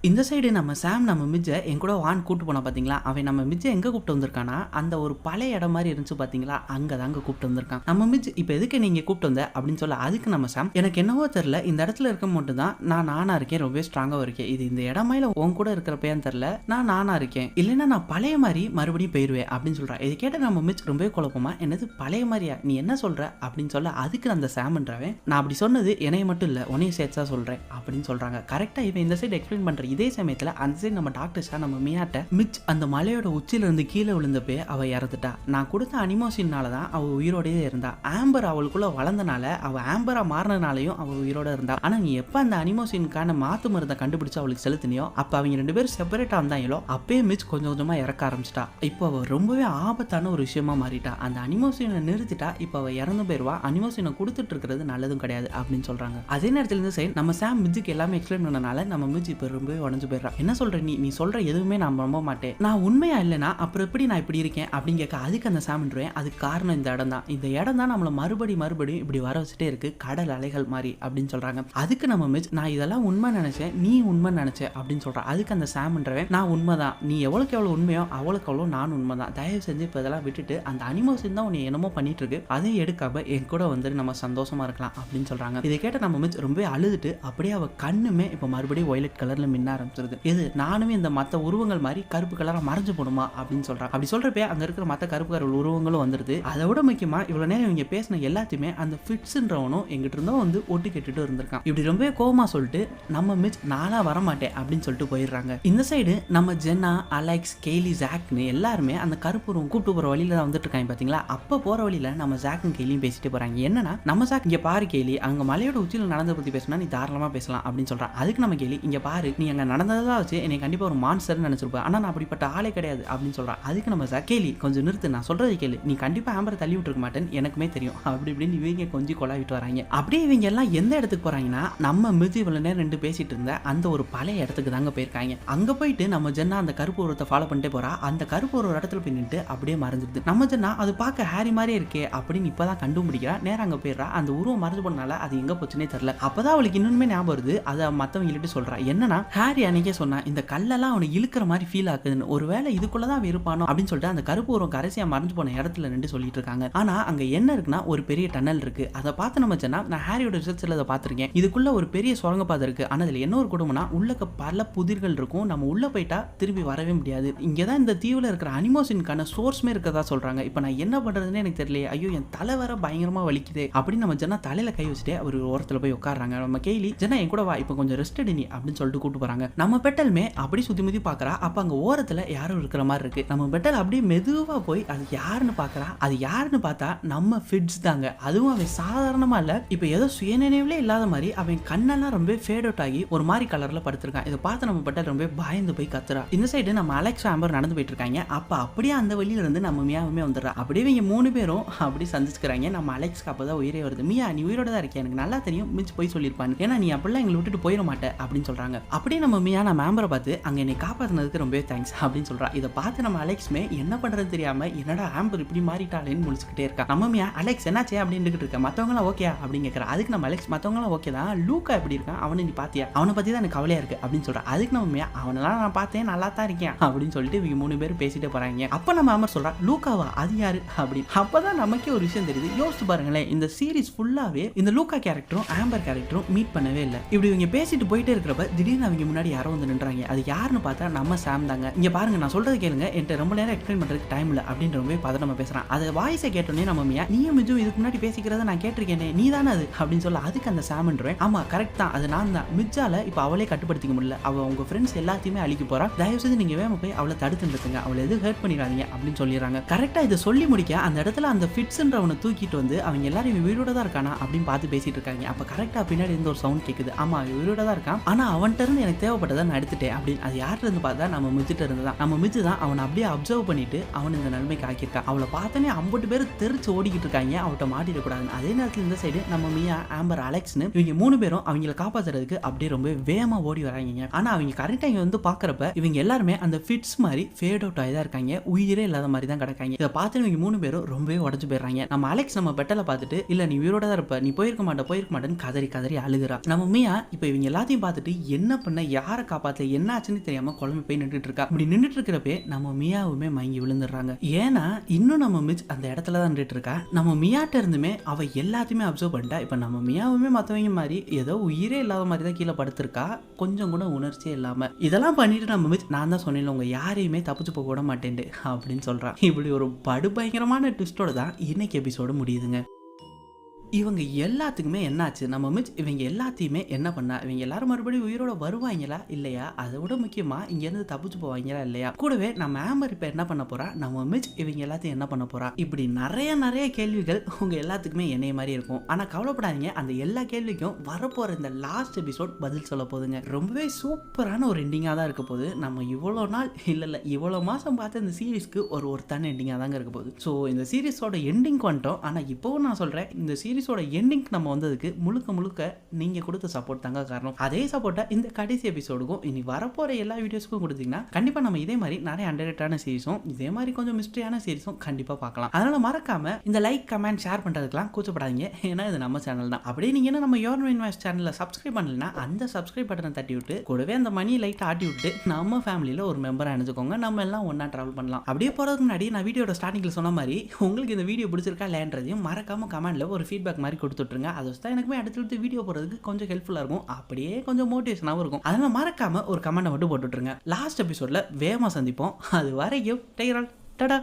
இந்த சைடு நம்ம சாம் நம்ம மிஜ்ஜை என் கூட வான் கூப்பிட்டு போனா பார்த்தீங்களா, அவன் நம்ம மிஜ்ஜை எங்கே கூப்பிட்டு வந்திருக்கானா, அந்த ஒரு பழைய இடம் மாதிரி இருந்துச்சு பார்த்தீங்களா, அங்கே தாங்க கூப்பிட்டு வந்திருக்கான். நம்ம மிஜ் இப்போ எதுக்கு நீங்கள் கூப்பிட்டு வந்த அப்படின்னு சொல்ல, அதுக்கு நம்ம சாம், எனக்கு என்னவோ தெரில, இந்த இடத்துல இருக்க மட்டும் தான் நான் நானாக இருக்கேன், ரொம்பவே ஸ்ட்ராங்காக இருக்கேன், இது இந்த இடமாயில உன் கூட இருக்கிறப்பேன்னு தெரில, நான் நானாக இருக்கேன், இல்லைன்னா நான் பழைய மாதிரி மறுபடியும் போயிடுவேன் அப்படின்னு சொல்கிறேன். இது கேட்ட நம்ம மிஜ் ரொம்பவே குழப்பமா, என்னது பழைய மாதிரியா, நீ என்ன சொல்கிற அப்படின்னு சொல்ல, அதுக்கு அந்த சாம்ன்றவன், நான் அப்படி சொன்னது என்னைய மட்டும் இல்லை உன்னைய சேர்த்தா சொல்கிறேன் அப்படின்னு சொல்கிறாங்க. கரெக்டாக இவன் இந்த சைடு எக்ஸ்பிளைன் பண்ணுற இதே சமயத்துல அந்த சைடு நம்ம டாக்டர்ஸா நம்ம மியாட்ட, மிச் அந்த மலையோட உச்சில இருந்து கீழே விழுந்தப்பே அவ இறந்துட்டா, நான் கொடுத்த அனிமோசினால தான் அவ உயிரோடயே இருந்தா, ஆம்பர் அவளுக்குள்ள வளர்ந்தனால அவ ஆம்பரா மாறினாலையும் அவ உயிரோட இருந்தா, ஆனா நீ எப்ப அந்த அனிமோசினுக்கான மாத்து மருந்தை கண்டுபிடிச்சு அவளுக்கு செலுத்தினியோ அப்ப அவங்க 2 பேரும் செப்பரேட்டா வந்தாங்களோ அப்பயே மிச் கொஞ்சம் கொஞ்சமா இறக்க ஆரம்பிச்சிட்டா. இப்போ அவ ரொம்பவே ஆபத்தான ஒரு விஷயமா மாறிட்டா, அந்த அனிமோசினை நிறுத்திட்டா, இப்போ அவ இறந்து போயிருவா, அனிமோசினை கொடுத்துட்டு இருக்கிறது நல்லதும் கிடையாது அப்படின்னு சொல்றாங்க. அதே நேரத்துல இந்த சைடு நம்ம சாம் மிஜுக்கு எல்லாமே எக்ஸ்பிளைன் பண்ணனால நம்ம மிஜ் இப்போ ரொம்பவே உடஞ்சு போயிடுறா. என்ன சொல்ற நீ சொல்ற எதுவுமே நான் நம்ப மாட்டேன், நான் உண்மையா இல்லைனா அப்புறம் எப்படி நான் இப்படி இருக்கேன் அப்படின்னு கேட்க, அதுக்கு அந்த சாம்ன்றேன் அதுக்கு காரணம் இந்த இடம் தான், இந்த இடம் தான் நம்மள மறுபடியும் இப்படி வர வச்சுட்டே இருக்கு, கடல் அலைகள் மாதிரி அப்படின்னு சொல்றாங்க. அதுக்கு நம்ம மிச் நான் இதெல்லாம் உண்மை நினைச்சேன், நீ உண்மை நினைச்ச அப்படின்னு சொல்றான். அதுக்கு அந்த சாம்ன்றவன் நான் உண்மைதான், நீ எவ்வளவுக்கு எவ்வளவு உண்மையோ அவ்வளவுக்கு அவ்வளவு நான் உண்மைதான், தயவு செஞ்சு இப்போ இதெல்லாம் விட்டுட்டு அந்த அனிமோஷன் தான் உன்னை என்னமோ பண்ணிட்டு இருக்கு, அதையும் எடுக்காம என் கூட வந்து நம்ம சந்தோஷமா இருக்கலாம் அப்படின்னு சொல்றாங்க. இதை கேட்ட நம்ம மிச் ரொம்ப அழுதுட்டு அப்படியே அவ கண்ணுமே இப்ப மறுபடியும் வயலட் கலர்ல மின்ன ஆரம்பிச்சிருது. இது நானுமே இந்த மத்த உருவங்கள் மாதிரி கருப்பு கலரா மறைஞ்சு போடுமா அப்படின்னு சொல்றாங்க. அப்படி சொல்றப்ப அங்க இருக்கிற மத்த கருப்பு கலர் உருவங்களும் வந்துருது. அதை விட முக்கியமா இவ்வளவு நேரம் இவங்க பேசின எல்லாத்தையுமே அந்த ஃபிட்ஸ்ன்றவனும் எங்கிட்ட இருந்தோ வந்து ஒட்டி கேட்டுட்டு இருந்திருக்கான். இப்படி ரொம்ப கோவமா சொல்லிட்டு நம்ம மிச் நானா வரமாட்டேன் அப்படின்னு சொல்லிட்டு போயிடுறாங்க. இந்த சைடு நம்ம ஜென்னா, அலெக்ஸ், கேலி, ஜாக்னு எல்லாருமே அந்த கருப்பு உருவம் கூப்பிட்டு போற வழியில தான் வந்துட்டு இருக்காங்க பாத்தீங்களா. அப்ப போற வழியில நம்ம ஜாக்கும் கேலியும் பேசிட்டு போறாங்க. என்னன்னா நம்ம ஜாக் இங்க பாரு கேலி, அங்க மலையோட உச்சியில நடந்த பத்தி பேசினா நீ தாராளமா பேசலாம் அப்படின்னு சொல்றான். அதுக்கு நம்ம கேலி இங்க பாரு நீ அங்க நடந்ததா வச்சு என்னை கண்டிப்பா ஒரு மான்ஸ்டர்னு நினைச்சிருப்ப, ஆனா நான் அப்படிப்பட்ட ஆளே கிடையாது அப்படின்னு சொல்றான். அதுக்கு நம்ம ஜாக் கேலி கொஞ்சம் நிறுத்து, நான் சொல்றது கேளு, நீ கண்டிப்பா ஆம்பரை தள்ளி விட்டுருக்க மாட்டேன்னு எனக்குமே தெரியும் அப்படி இப்படின்னு இவங்க கொஞ்சம் கொலாவிட்டு வராங்க. அப்படியே இவங்க எல்லாம் எந்த இடத்துக்கு போறாங்கன்னா நம்ம மிதி இவ்வளவு நேரம் ரெண்டு பேசிட்டு இருந்த அந்த ஒரு பழைய இடத்துக்கு தாங்க போயிருக்காங்க. அங்க போயிட்டு நம்ம ஜென்னா அந்த கருப்பு உருவத்தை ஃபாலோ பண்ணிட்டே போறா. அந்த கருப்பு ஒரு இடத்துல பின்னிட்டு அப்படியே மறைஞ்சிருது. நம்ம ஜென்னா அது பார்க்க ஹாரி மாதிரியே இருக்கே அப்படின்னு இப்பதான் கண்டுபிடிக்கிறா. நேரம் அங்க போயிடுறா. அந்த உருவம் மறைஞ்சு போனால அது எங்க போச்சுன்னே தெரியல. அப்பதான் அவளுக்கு இன்னுமே ஞாபகம் வருது. அதை மத்தவங்க சொல்றா. என்னன்னா ஹாரி அன்னைக்கே சொன்னா இந்த கல்லெல்லாம் அவனை இழுக்கிற மாதிரி ஃபீல் ஆகுதுன்னு, ஒருவேளை இதுக்குள்ளதான் இருப்பானோ அப்படின்னு சொல்லிட்டு அந்த கருப்பு உருவம் கடைசியா மறைஞ்சு போன இடத்துல நின்று சொல்லிட்டு இருக்காங்க. ஆனா அங்க என்ன இருக்குன்னா ஒரு பெரிய டனல் இருக்கு. அதை பார்த்து நம்ம ஜென்னா நான் ஹாரியோட ரிசர்ச்ல அதை பார்த்திருக்கேன், இதுக்குள்ள ஒரு பெரிய சுரங்கப்பாதை இருக்கு. ஆனா இதுல என்ன ஒரு குடும்பம்னா உள்ளக்க பல புதிர்கள் இருக்கும், நம்ம உள்ள போயிட்டா திரும்பி வரவே முடியாது. இங்கதான் இந்த தீவுல இருக்கிற அனிமோஷனுக்கான சோர்ஸ்மே இருக்கதா சொல்றாங்க. இப்ப நான் என்ன பண்றதுன்னு எனக்கு தெரியல, ஐயோ என் தலை வர பயங்கரமா வலிக்குது அப்படின்னு நம்ம ஜென்னா தலையில கை வச்சுட்டு அவர் ஓரத்துல போய் உட்கார்றாங்க. நம்ம கேலி ஜென்னா என் கூட வா, இப்ப கொஞ்சம் ரெஸ்ட் எடு நீ அப்படின்னு சொல்லிட்டு கூட்டு போறாங்க. நம்ம பெட்டல்மே அப்படி சுத்தி முத்தி பாக்குறா. அப்ப அங்க ஓரத்துல யாரும் இருக்கிற மாதிரி இருக்கு. நம்ம பெட்டல் அப்படியே மெதுவா போய் அது யாருன்னு பாக்குறா. அது யாருன்னு பார்த்தா நம்ம ஃபிட்ஸ் தாங்க. அதுவும் அவன் சாதாரணமா இல்ல, இப்ப ஏதோ சுயநினைவுலே இல்லாத மாதிரி அவன் கண்ணெல்லாம் ரொம்ப ஃபேட் அவுட் ஆகி ஒரு மாதிரி கலர்ல படுத்திருக்கான். இதை பார்த்து நம்ம பெட்டல் ரொம்ப பயந்து போய் கத்துறா. இந்த சைடு நம்ம அலெக்ஸ் ஆம்பர் நடந்து போயிட்டு இருக்காங்க. அப்ப அப்படியே அந்த வழியில இருந்து நம்ம மியாவுமே வந்துடுறா. அப்படியே இவங்க மூணு பேரும் அப்படி சந்திச்சுக்கிறாங்க. நம்ம அலெக்ஸ்க்கு அப்பதான் உயிரே வருது. மியா நீ உயிரோட தான் இருக்க, எனக்கு நல்லா தெரியும் மிச்சு போய் சொல்லியிருப்பான்னு, ஏன்னா நீ அப்படிலாம் எங்களை விட்டுட்டு போயிட மாட்டே அப்படின்னு சொல்றாங்க. அப்படியே நம்ம மியா நம்ம ஆம்பரை பார்த்து அங்க என்னை காப்பாத்தினதுக்கு ரொம்ப தேங்க்ஸ் அப்படின்னு சொல்றா. இதை பார்த்து நம்ம அலெக்ஸ்மே என்ன பண்றது தெரியாம என்னடா ஆம்பர் இப்படி மாறிட்டாளேன்னு முடிச்சுக்கிட்டே இருக்கா. நம்ம மியா அலெக்ஸ் என்னாச்சே அப்படின்னு இருக்க, மத்தவங்க எல்லாம் ஓகே அப்படின்னு கேட்கறா. அதுக்கு நம்ம அலெக்ஸ் மத்தவங்க எல்லாம் ஓகே தான், லூக்கா எப்படி இருக்கான் அவனை நீ பாத்தியா, அவனை பத்தி தான் எனக்கு கவலையா இருக்கு அப்படின்னு சொல்றா. அதுக்கு நம்ம மியா அவனெல்லாம் நான் பார்த்தேன் நல்லா தான் இருக்கேன் அப்படின்னு சொல்லிட்டு இவங்க மூணு பேரும் பேசிட்டு போறாங்க. அப்ப நம்ம ஆம்பர் சொல்றா லூக்காவா அது யாரு அப்படின்னு. அப்பதான் நமக்கே ஒரு விஷயம் தெரியுது. யோசிச்சு பாருங்களேன், இந்த சீரிஸ் ஃபுல்லாவே இந்த லூக்கா கேரக்டரும் ஆம்பர் கேரக்டரும் மீட் பண்ணவே இல்லை. இப்படி இவங்க பேசிட்டு போயிட்டே இருக்கிறப்ப திடீர்னு அவங்க முன்னாடி யாரோ வந்து நின்றாங்க. அது யாருன்னு பார்த்தா நம்ம சாம் தாங்க. இங்க பாருங்க நான் சொல்றது கேளுங்க, என்கிட்ட ரொம்ப நேரம் எக்ஸ்பிளைன் பண்றதுக்கு டைம் இல்லை அப்படின்ற ரொம்ப பதட்டமா பேசுறான். அது வாய்ஸை கேட்டோன்னே நம்ம மியா நீயும் மிஜும் இதுக்கு முன்னாடி பேசிக்கிறத நான் கேட்டிருக்கேனே நீ தானே அது அப்படின்னு சொல்ல. அதுக்கு அந்த சாம்ன்றேன் ஆமா கரெக்ட் தான், அது நான் தான். மிஜால இப்ப அவளே கட்டுப்படுத்திக்க முடியல, அவ உங்க ஃப்ரெண்ட்ஸ் எல்லாத்தையுமே அழிக்க போறா, தயவு செய்து நீங்க வேகமா போய் அவளை தடுத்து நிறுத்துங்க, அவளை எதுவும் ஹர்ட் பண்ணிடாதீங்க அப்படின்னு சொல்லிடுறாங்க. கரெக்டா இதை சொல்லி முடிக்க அந்த இடத்துல அந்த ஃபிட்ஸ்ன்றவனை தூக்கிட்டு வந்து அவங்க எல்லாரும் உயிரோட தான் இருக்கானா அப்படின்னு பார்த்து பேசிட்டு இருக்காங்க. அப்ப கரெக்டா பின்னாடி இருந்து ஒரு சவுண்ட் கேக்குது. ஆமா உயிரோட தான் இருக்கான், ஆனா அவன்கிட்ட இருந்து எனக்கு தேவைப்பட்டதை நான் எடுத்துட்டேன் அப்படின்னு. அது யார்கிட்ட இருந்து பார்த்தா நம்ம மிஜிட்ட இருந்து தான். நம்ம மிஜி தான் அவனை அப்படியே அப்சர்வ் பண்ணிட்டு அவன் இந்த நிலைமைக்கு ஆக்கியிருக்கா. அவளை பார்த்தனே 50 பேர் தெரிச்சு ஓடிக்கிட்டு இருக்காங்க, அவட்ட மாட்டிடக்கூடாது. அதே நேரத்தில் இந்த சைடு நம்ம மியா ஆம்பர் அலெக்ஸ்னு இவங்க மூணு பேரும் அவங்களை காப்பாத்துறதுக்கு அப்படியே ரொம்ப வேகமா ஓடி வராங்க. ஆனா அவங்க கரெக்டா இங்க வந்து பாக்குறப்ப இவங்க எல்லாருமே அந்த ஃபிட்ஸ் மாதிரி ஃபேட் அவுட் ஆகி தான் இருக்காங்க, உயிரே இல்லாத மாதிரி தான் கிடக்காங்க. இதை பார்த்து இவங்க மூணு பேரும் ரொம்பவே உடஞ்சு போயிடுறாங்க. நம்ம அலெக்ஸ் நம்ம பெட்டலை பார்த்துட்டு இல்ல நீ உயிரோட தான் இருப்ப, நீ போயிருக்க மாட்டேன்னு கதறி கதறி அழுகுறா. நம்ம மியா இப்ப இவங்க எல்லாத்தையும் பார்த்துட்டு என்ன பண்ண யாரை காப்பாத்த என்ன ஆச்சுன்னு தெரியாம குழம்பு போய் நின்றுட்டு இருக்கா. இப்படி நின்றுட்டு இருக்கிறப்பே நம்ம மியாவுமே மயங்கி விழுந்துடுறாங்க. ஏன்னா இன்னும் நம்ம மிச் அந்த இடத்துல தான் நின்றுட்டு இருக்கா. நம்ம மியாட்ட இருந்துமே அவ எல்லாத்தையுமே அப்சர்வ் பண்ணிட்டா. இப்ப நம்ம மியாவுமே மத்தவங்க மாதிரி ஏதோ உயிரே இல்லாத மாதிரி தான் கீழே படுத்திருக்கா, கொஞ்சம் கூட உணர்ச்சியே இல்லாம. இதெல்லாம் பண்ணிட்டு நம்ம மிச் நான் தான் சொன்னேன் உங்க யாரையுமே தப்பிச்சு போக விட மாட்டேன் அப்படின்னு சொல்றான். இப்படி ஒரு படுபயங்கரமான ட்விஸ்டோட தான் இன்னைக்கு எபிசோடு முடியுதுங்க. இவங்க எல்லாத்துக்குமே என்னாச்சு, நம்ம மிச் இவங்க எல்லாத்தையுமே என்ன பண்ணா, இவங்க எல்லாரும் மறுபடியும் உயிரோட வருவாங்களா இல்லையா, அதை விட முக்கியமா இங்க இருந்து தப்பிச்சு போவாங்களா இல்லையா, கூடவே நம்ம ஆம்பர் இப்ப என்ன பண்ண போறா, நம்ம மிச் இவங்க எல்லாத்தையும் என்ன பண்ண போறா, இப்படி நிறைய கேள்விகள் உங்க எல்லாத்துக்குமே என்னைய மாதிரி இருக்கும். ஆனா கவலைப்படாதீங்க, அந்த எல்லா கேள்விக்கும் வரப்போற இந்த லாஸ்ட் எபிசோட் பதில் சொல்ல போதுங்க. ரொம்பவே சூப்பரான ஒரு எண்டிங்கா தான் இருக்க போகுது. நம்ம இவ்வளவு நாள் இல்ல இவ்வளவு மாசம் பார்த்த இந்த சீரிஸ்க்கு ஒரு ஒருத்தான எண்டிங்கா தாங்க இருக்க போகுது. ஸோ இந்த சீரிஸோட எண்டிங் வந்துட்டோம். ஆனா இப்போவும் நான் சொல்றேன், இந்த சீரிஸ் சீரிஸோட எண்டிங் நம்ம வந்ததுக்கு முழுக்க முழுக்க நீங்க கொடுத்த சப்போர்ட் தாங்க காரணம். அதே சப்போர்ட்டை இந்த கடைசி எபிசோடுக்கும் இனி வரப்போற எல்லா வீடியோஸ்க்கும் கொடுத்தீங்கன்னா கண்டிப்பா நம்ம இதே மாதிரி நிறைய அண்டர்ரேட்டடான சீரிஸும் இதே மாதிரி கொஞ்சம் மிஸ்டரியான சீரிஸும் கண்டிப்பா பார்க்கலாம். அதனால மறக்காம இந்த லைக் கமெண்ட் ஷேர் பண்றதுக்கெல்லாம் கூச்சப்படாதீங்க. ஏன்னா இது நம்ம சேனல் தான். அப்படியே நீங்க என்ன நம்ம யோர் மைண்ட் வாய்ஸ் சேனல்ல சப்ஸ்கிரைப் பண்ணலன்னா அந்த சப்ஸ்கிரைப் பட்டனை தட்டி விட்டு கூடவே அந்த மணி லைட் ஆட்டி விட்டு நம்ம ஃபேமிலியில ஒரு மெம்பரா அணிஞ்சுக்கோங்க. நம்ம எல்லாம் ஒன்னா டிராவல் பண்ணலாம். அப்படியே போறதுக்கு முன்னாடி நான் வீடியோட ஸ்டார்டிங்ல சொன்ன மாதிரி உங்களுக்கு இந்த வீடியோ பிடிச்சிருக்கா இல்லைன்றதையும் மறக்காம கமெண்ட்ல ஒரு ஃபீட்பேக் மாதிரி கொடுத்துட்ருங்க. அதை வச்சு தான் எனக்குமே அடுத்தடுத்து வீடியோ போறதுக்கு கொஞ்சம் ஹெல்ப்ஃபுல்லா இருக்கும். அப்படியே கொஞ்சம் மோட்டிவேஷனாகவும் இருக்கும். அதனால மறக்காம ஒரு கமெண்ட் மட்டும் போட்டுட்ருங்க. லாஸ்ட் எபிசோட்ல வேகமா சந்திப்போம். அது வரைக்கும் டேக் கேர். டாடா.